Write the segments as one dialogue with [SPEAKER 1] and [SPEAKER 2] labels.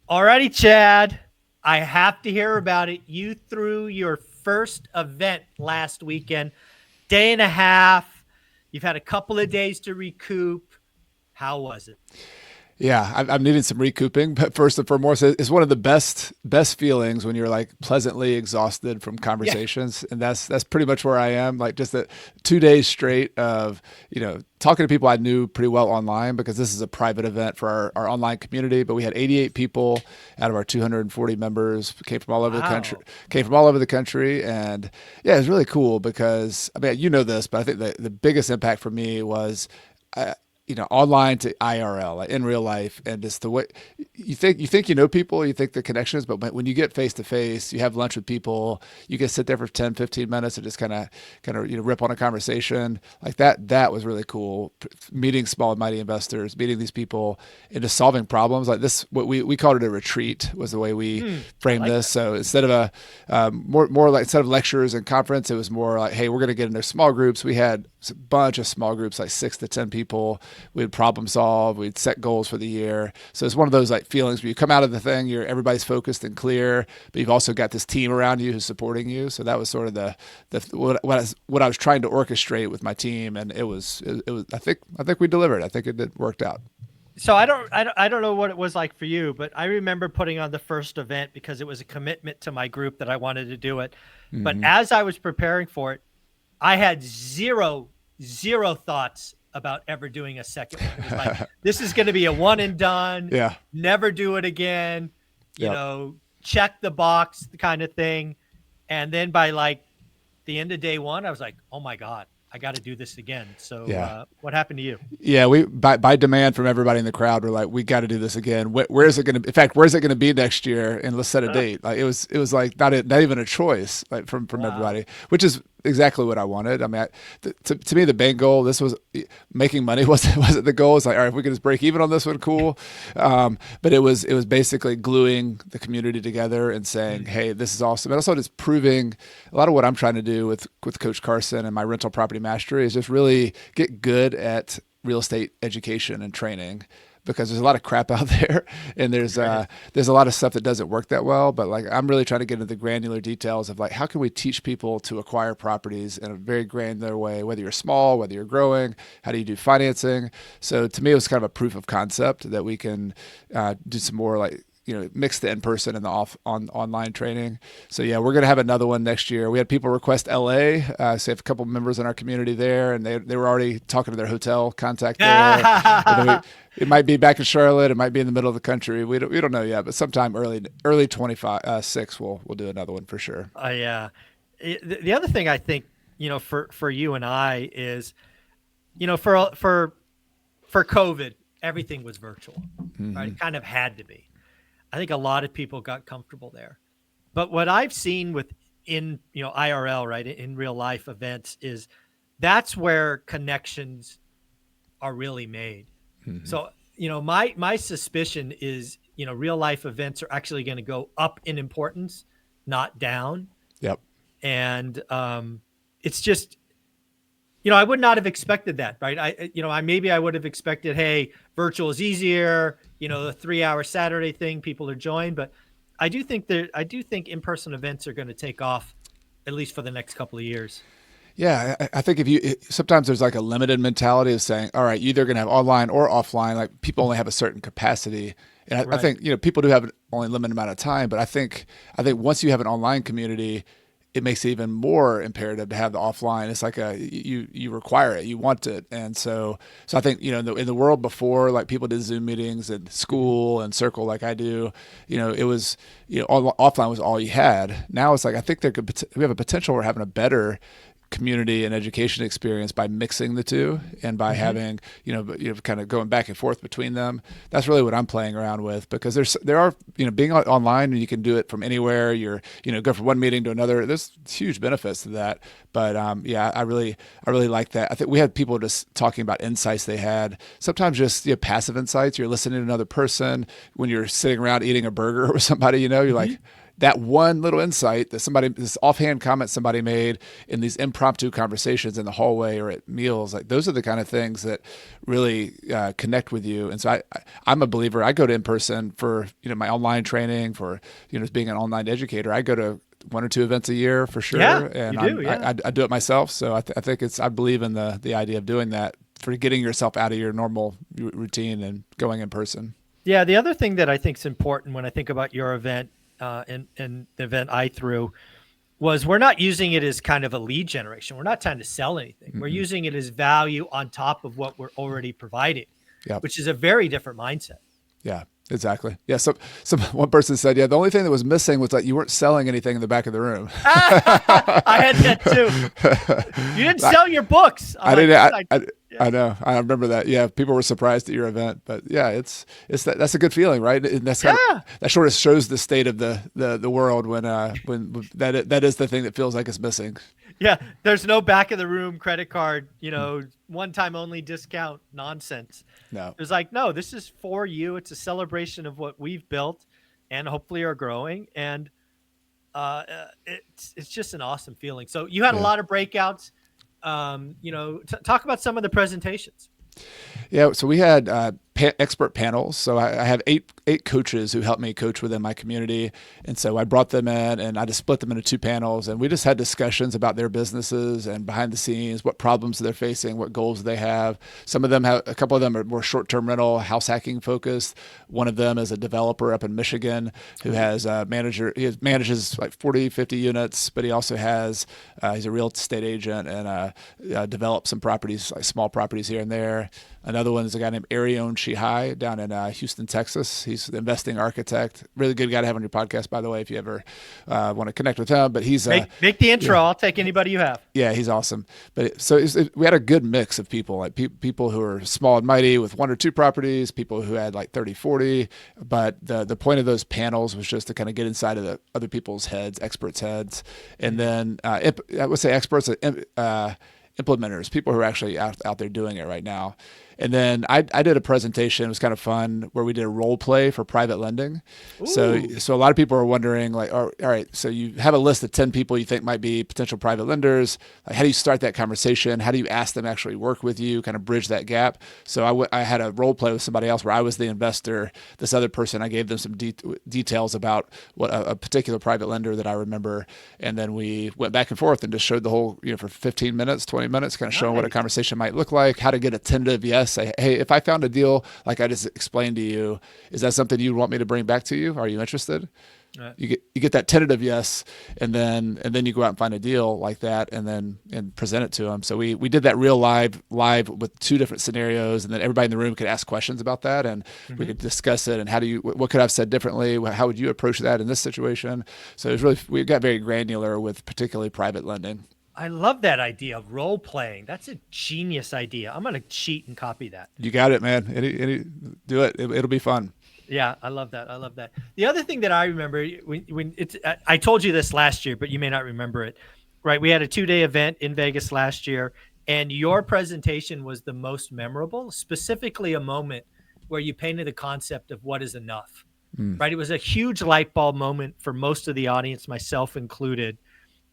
[SPEAKER 1] Alrighty, Chad. I have to hear about it. You threw your first event last weekend, day and a half. You've had a couple of days to recoup. How was it?
[SPEAKER 2] Yeah, I'm needing some recouping, but first and foremost, it's one of the best feelings when you're like pleasantly exhausted from
[SPEAKER 1] Yeah.
[SPEAKER 2] conversations, and that's pretty much where I am. Like just 2 days straight of talking to people I knew pretty well online because this is a private event for our online community. But we had 88 people out of our 240 members came from all over the country,
[SPEAKER 1] Wow.
[SPEAKER 2] and yeah, it was really cool because I mean you know this, but I think the biggest impact for me was. Online to IRL, like in real life, and just the way you think people, you think the connections, but when you get face to face, you have lunch with people, you can sit there for 10, 15 minutes and just kind of rip on a conversation like that. That was really cool. Meeting small and mighty investors, meeting these people, and just solving problems like this. What we called it a retreat was the way we
[SPEAKER 1] I
[SPEAKER 2] framed
[SPEAKER 1] like
[SPEAKER 2] this.
[SPEAKER 1] that.
[SPEAKER 2] So instead of more like instead of lectures and conference, it was more like, hey, we're going to get into small groups. We had a bunch of small groups, like 6 to 10 people. We'd problem solve. We'd set goals for the year. So it's one of those like feelings where you come out of the thing, everybody's focused and clear, but you've also got this team around you who's supporting you. So that was sort of what I was trying to orchestrate with my team, and it was. I think we delivered. I think it worked out.
[SPEAKER 1] So I don't know what it was like for you, but I remember putting on the first event because it was a commitment to my group that I wanted to do it. But
[SPEAKER 2] Hmm.
[SPEAKER 1] as I was preparing for it, I had zero thoughts about ever doing a second one. It was like, this is going to be a one and done,
[SPEAKER 2] Yeah.
[SPEAKER 1] never do it again,
[SPEAKER 2] Yep.
[SPEAKER 1] check the box kind of thing. And then by like the end of day one, I was like, oh my God, I got to do this again. So
[SPEAKER 2] Yeah.
[SPEAKER 1] what happened to you?
[SPEAKER 2] Yeah, we by demand from everybody in the crowd, we're like, we got to do this again. Where's it going to? In fact, where's it going to be next year? And let's set a date. Like it was like not even a choice, like from
[SPEAKER 1] Wow.
[SPEAKER 2] everybody, which is exactly what I wanted. I mean, to me, the main goal this was making money wasn't the goal. It's like, all right, if we can just break even on this one, cool. But it was basically gluing the community together and saying,
[SPEAKER 1] Mhm.
[SPEAKER 2] hey, this is awesome. And also just proving a lot of what I'm trying to do with Coach Carson and my rental property mastery is just really get good at real estate education and training because there's a lot of crap out there and there's
[SPEAKER 1] There
[SPEAKER 2] uh
[SPEAKER 1] is.
[SPEAKER 2] there's a lot of stuff that doesn't work that well, but like I'm really trying to get into the granular details of like how can we teach people to acquire properties in a very granular way, whether you're small, whether you're growing, how do you do financing. So to me it was kind of a proof of concept that we can do some more like mix the in person and the online training. So yeah, we're gonna have another one next year. We had people request LA, so we have a couple members in our community there, and they were already talking to their hotel contact there. And then it might be back in Charlotte, it might be in the middle of the country. We don't know yet, but sometime early 25 six we'll do another one for sure.
[SPEAKER 1] Yeah. The other thing I think, for you and I is, for COVID, everything was virtual, right?
[SPEAKER 2] Hmm.
[SPEAKER 1] It kind of had to be. I think a lot of people got comfortable there. But what I've seen with in, IRL, right, in real life events is that's where connections are really made.
[SPEAKER 2] Hmm.
[SPEAKER 1] So, my suspicion is, real life events are actually going to go up in importance, not down.
[SPEAKER 2] Yep.
[SPEAKER 1] And it's just, I would not have expected that, right? I maybe I would have expected, hey, virtual is easier, the 3 hour Saturday thing, people are joined, but I do think in-person events are going to take off at least for the next couple of years.
[SPEAKER 2] Yeah, I think sometimes there's like a limited mentality of saying, all right, you're either going to have online or offline. Like people only have a certain capacity, and I
[SPEAKER 1] Right.
[SPEAKER 2] think people do have only a limited amount of time. But I think once you have an online community, it makes it even more imperative to have the offline. It's like you require it, you want it, and so I think in the world before, like people did Zoom meetings at
[SPEAKER 1] Mhm.
[SPEAKER 2] school and Circle like I do. It was offline was all you had. Now it's like I think we have a potential for having a better community and education experience by mixing the two and by
[SPEAKER 1] Mhm.
[SPEAKER 2] having kind of going back and forth between them. That's really what I'm playing around with because there are being online and you can do it from anywhere. You're go from one meeting to another. There's huge benefits to that. But yeah, I really like that. I think we had people just talking about insights they had. Sometimes just passive insights. You're listening to another person when you're sitting around eating a burger with somebody. You're
[SPEAKER 1] Mhm.
[SPEAKER 2] like that one little insight that this offhand comment somebody made in these impromptu conversations in the hallway or at meals, like those are the kind of things that really connect with you. And so I'm a believer. I go to in person for, my online training, for, being an online educator. I go to one or two events a year for sure.
[SPEAKER 1] Yeah,
[SPEAKER 2] And
[SPEAKER 1] you do. Yeah.
[SPEAKER 2] I do it myself. So I think I believe in the idea of doing that, for getting yourself out of your normal routine and going in person.
[SPEAKER 1] Yeah. The other thing that I think is important when I think about your event and the event I threw was we're not using it as kind of a lead generation. We're not trying to sell anything. We're using it as value on top of what we're already providing,
[SPEAKER 2] Yep.
[SPEAKER 1] which is a very different mindset.
[SPEAKER 2] Yeah, exactly. Yeah. So one person said, yeah, the only thing that was missing was that you weren't selling anything in the back of the room.
[SPEAKER 1] I had that too. You didn't sell your books.
[SPEAKER 2] I know. I remember that. Yeah. People were surprised at your event, but yeah, that's a good feeling, right? And that's that sort of shows the state of the world when that is the thing that feels like it's missing.
[SPEAKER 1] Yeah. There's no back of the room credit card, one time only discount nonsense.
[SPEAKER 2] No.
[SPEAKER 1] It was like, no, this is for you. It's a celebration of what we've built and hopefully are growing. And it's just an awesome feeling. So you had a lot of breakouts. Talk about some of the presentations.
[SPEAKER 2] Yeah, so we had expert panels. So I have eight coaches who help me coach within my community, and so I brought them in, and I just split them into two panels, and we just had discussions about their businesses and behind the scenes, what problems they're facing, what goals they have. A couple of them are more short-term rental, house hacking focused. One of them is a developer up in Michigan who has a manager. He manages like 40, 50 units, but he also has he's a real estate agent and develops some properties, like small properties here and there. Another one is a guy named Arion Shihai down in Houston, Texas. He's the investing architect. Really good guy to have on your podcast, by the way, if you ever want to connect with him. But he's
[SPEAKER 1] make the intro. I'll take anybody you have.
[SPEAKER 2] Yeah, he's awesome. But we had a good mix of people, like people who are small and mighty with one or two properties, people who had like 30, 40. But the point of those panels was just to kind of get inside of the other people's heads, experts' heads, and then I would say experts, implementers, people who are actually out there doing it right now. And then I did a presentation. It was kind of fun where we did a role play for private lending. So a lot of people are wondering, like, all right, so you have a list of 10 people you think might be potential private lenders. Like, how do you start that conversation? How do you ask them to actually work with you, kind of bridge that gap? So I had a role play with somebody else where I was the investor. This other person, I gave them some details about what a particular private lender that I remember. And then we went back and forth and just showed the whole, for 15 minutes, 20 minutes, kind of showing what a conversation might look like, how to get a tentative yes. Say, hey, if I found a deal like I just explained to you, is that something you want me to bring back to you? Are you interested? You get that tentative yes, and then you go out and find a deal like that, and present it to them. So we did that real live with two different scenarios, and then everybody in the room could ask questions about that, and we could discuss it. And what could I have said differently? How would you approach that in this situation? So it was we got very granular with particularly private lending.
[SPEAKER 1] I love that idea of role playing. That's a genius idea. I'm going to cheat and copy that.
[SPEAKER 2] You got it, man. Do it. It'll be fun.
[SPEAKER 1] Yeah, I love that. The other thing that I remember I told you this last year, but you may not remember it, right? We had a 2-day event in Vegas last year, and your presentation was the most memorable, specifically a moment where you painted the concept of what is enough, right? It was a huge light bulb moment for most of the audience, myself included.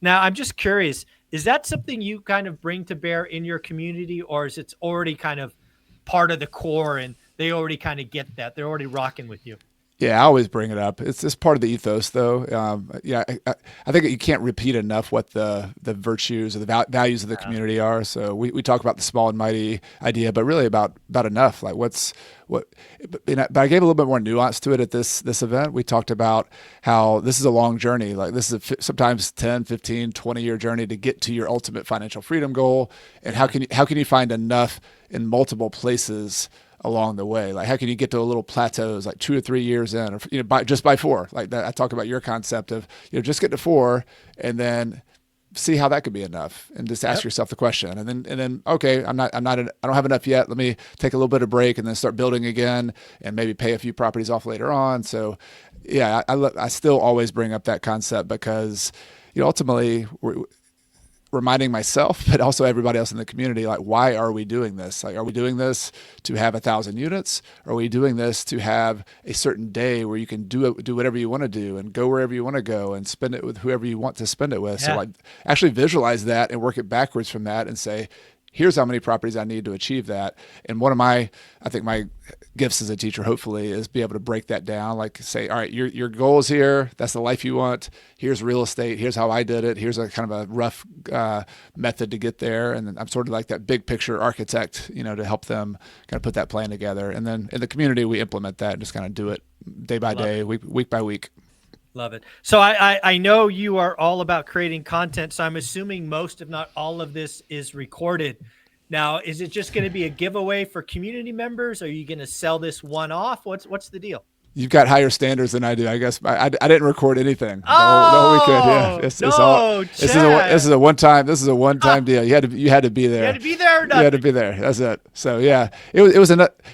[SPEAKER 1] Now, I'm just curious, is that something you kind of bring to bear in your community, or is it already kind of part of the core and they already kind of get that? They're already rocking with you.
[SPEAKER 2] Yeah, I always bring it up. It's just part of the ethos, though. I think you can't repeat enough what the virtues or the values of the community are. So we talk about the small and mighty idea, but really about enough. Like but I gave a little bit more nuance to it at this event. We talked about how this is a long journey. Like this is sometimes 10, 15, 20-year journey to get to your ultimate financial freedom goal. And how can you find enough in multiple places along the way? Like, how can you get to a little plateaus like 2 or 3 years in, or by 4? Like that, I talk about your concept of just get to 4 and then see how that could be enough, and just ask yourself the question, and then okay, I don't have enough yet. Let me take a little bit of break and then start building again, and maybe pay a few properties off later on. So, yeah, I still always bring up that concept because ultimately reminding myself, but also everybody else in the community, like, why are we doing this? Like, are we doing this to have 1,000 units? Are we doing this to have a certain day where you can do whatever you want to do and go wherever you want to go and spend it with whoever you want to spend it with?
[SPEAKER 1] Yeah.
[SPEAKER 2] So like actually visualize that and work it backwards from that and say, here's how many properties I need to achieve that. And one of I think my gifts as a teacher, hopefully, is be able to break that down. Like say, all right, your goal is here. That's the life you want. Here's real estate. Here's how I did it. Here's a kind of a rough method to get there. And then I'm sort of like that big picture architect, to help them kind of put that plan together. And then in the community, we implement that and just kind of do it day by day, week by week.
[SPEAKER 1] Love it. So I know you are all about creating content. So I'm assuming most, if not all of this is recorded. Now, is it just going to be a giveaway for community members? Are you going to sell this one off? What's the deal?
[SPEAKER 2] You've got higher standards than I do. I guess I didn't record anything the
[SPEAKER 1] Oh,
[SPEAKER 2] whole weekend. Yeah, this is a one time deal. You had to be there.
[SPEAKER 1] You had to be there or nothing?
[SPEAKER 2] You had to be there. That's it. So yeah, it was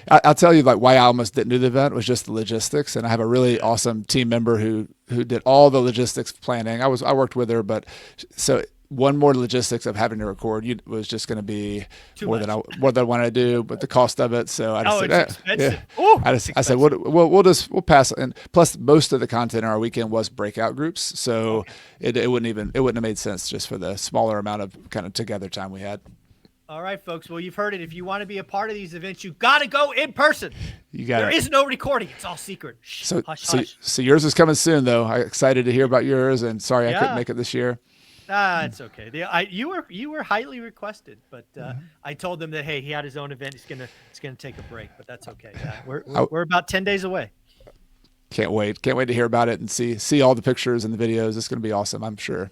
[SPEAKER 2] I'll tell you like why I almost didn't do the event was just the logistics, and I have a really awesome team member who did all the logistics planning. I worked with her, but so one more logistics of having to record was just going to be more than I wanted to do, but the cost of it. So I just said,
[SPEAKER 1] expensive.
[SPEAKER 2] yeah.
[SPEAKER 1] Ooh,
[SPEAKER 2] I said, we'll pass. And plus most of the content in our weekend was breakout groups. So it wouldn't have made sense just for the smaller amount of kind of together time we had.
[SPEAKER 1] All right, folks. Well, you've heard it. If you want to be a part of these events, you got to go in person. There is no recording. It's all secret. Shh, hush.
[SPEAKER 2] So yours is coming soon, though. I'm excited to hear about yours, and sorry I couldn't make it this year.
[SPEAKER 1] It's okay. You were highly requested, but I told them that hey, he had his own event. He's gonna take a break, but that's okay. We're about 10 days away.
[SPEAKER 2] Can't wait to hear about it and see all the pictures and the videos. It's gonna be awesome, I'm sure.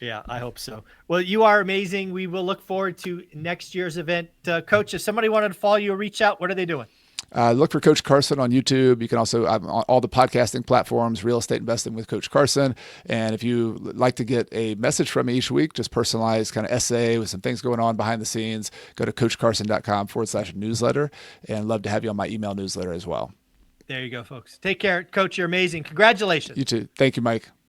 [SPEAKER 1] Yeah, I hope so. Well, you are amazing. We will look forward to next year's event. Coach, if somebody wanted to follow you or reach out, what are they doing?
[SPEAKER 2] Look for Coach Carson on YouTube. You can also on all the podcasting platforms, Real Estate Investing with Coach Carson. And if you like to get a message from me each week, just personalized kind of essay with some things going on behind the scenes, go to coachcarson.com/newsletter, and love to have you on my email newsletter as well.
[SPEAKER 1] There you go, folks. Take care. Coach, you're amazing. Congratulations.
[SPEAKER 2] You too. Thank you, Mike.